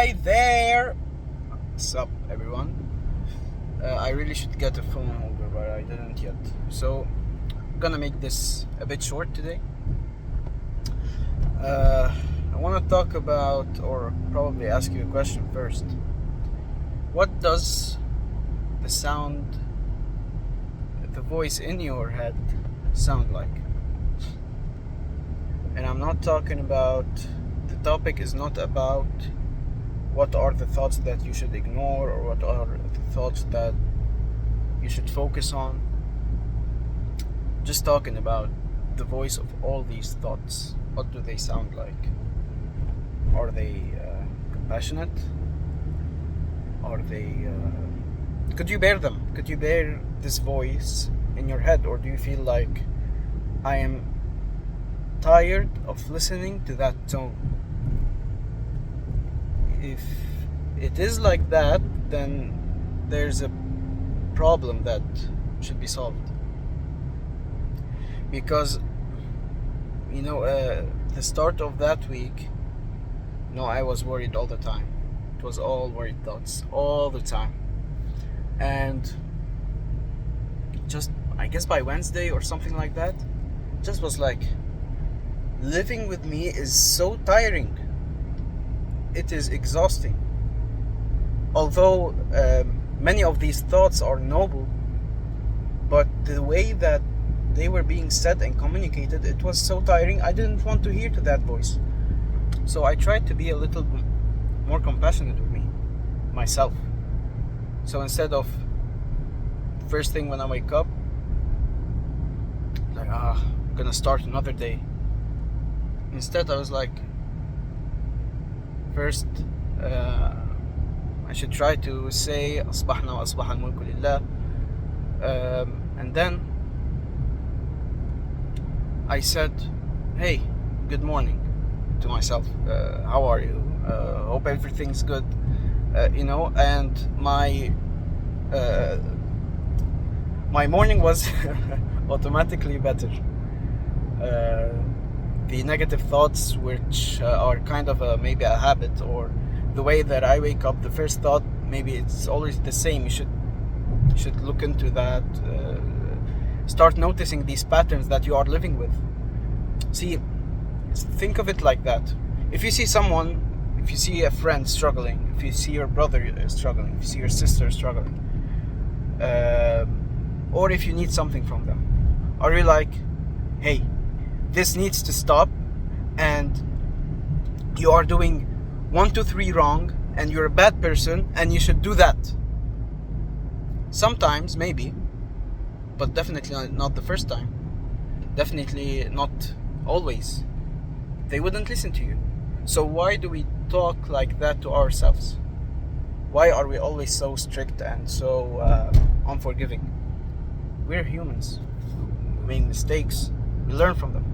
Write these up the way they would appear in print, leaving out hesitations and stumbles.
Hi there! What's up, everyone? I really should get a phone holder, but I didn't yet. So, I'm gonna make this a bit short today. I want to talk about, or probably ask you a question first. What does the sound, the voice in your head, sound like? And I'm not talking about, the topic is not about what are the thoughts that you should ignore or what are the thoughts that you should focus on. Just talking about the voice of all these thoughts. What do they sound like? Are they compassionate? Are they could you bear them? Could you bear this voice in your head, or do you feel like I am tired of listening to that tone? If it is like that, then there's a problem that should be solved. Because the start of that week, I was worried all the time. It was all worried thoughts all the time. And just, I guess by Wednesday or something like that, just was like, living with me is so tiring. It is exhausting. Although many of these thoughts are noble, but the way that they were being said and communicated, it was so tiring. I didn't want to hear to that voice. So I tried to be a little more compassionate with myself. So instead of first thing when I wake up, like, I'm gonna start another day. Instead I was like, first I should try to say أصبحنا وأصبح الملك لله, and then I said, hey, good morning to myself. How are you? Hope everything's good. And my morning was automatically better. The negative thoughts, which are kind of maybe a habit, or the way that I wake up, the first thought, maybe it's always the same. You should look into that. Start noticing these patterns that you are living with. See, think of it like that. If you see a friend struggling, if you see your brother struggling, if you see your sister struggling, or if you need something from them, are you like, hey, this needs to stop, and you are doing 1, 2, 3 wrong, and you're a bad person, and you should do that? Sometimes, maybe, but definitely not the first time. Definitely not always. They wouldn't listen to you. So why do we talk like that to ourselves? Why are we always so strict and so unforgiving? We're humans. We make mistakes. We learn from them.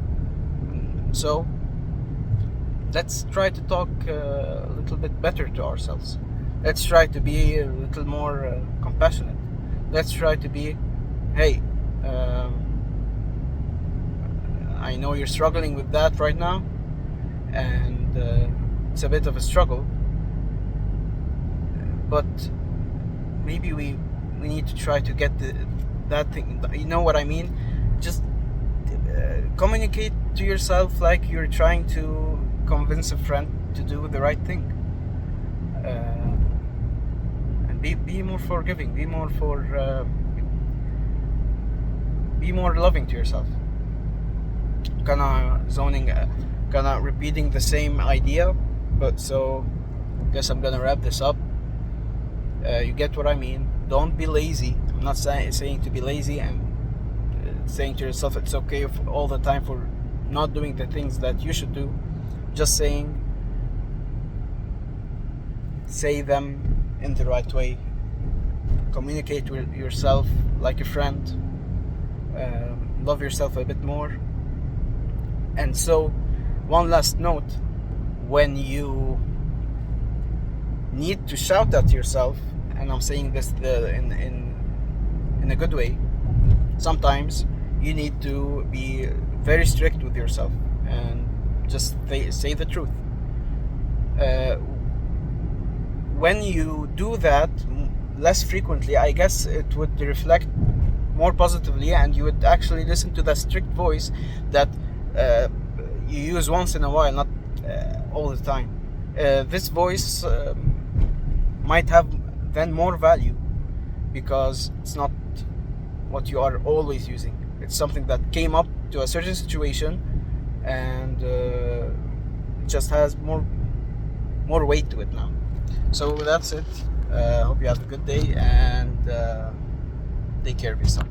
So let's try to talk a little bit better to ourselves. Let's try to be a little more compassionate. Let's try to be, hey, I know you're struggling with that right now, and it's a bit of a struggle, but maybe we need to try to get that thing, you know what I mean? Just communicate to yourself like you're trying to convince a friend to do the right thing, and be more forgiving, be more loving to yourself. Kinda repeating the same idea, but so guess I'm gonna wrap this up. You get what I mean. Don't be lazy. I'm not saying to be lazy and saying to yourself it's okay all the time for not doing the things that you should do. Just say them in the right way. Communicate with yourself like a friend. Love yourself a bit more. And so, one last note: when you need to shout at yourself, and I'm saying this in a good way, sometimes you need to be very strict with yourself and just say the truth. when you do that less frequently, I guess it would reflect more positively, and you would actually listen to the strict voice that uh, you use once in a while, not all the time. This voice might have then more value because it's not what you are always using. It's something that came up to a certain situation, and it just has more weight to it now. So that's it. Hope you have a good day, and take care of yourself.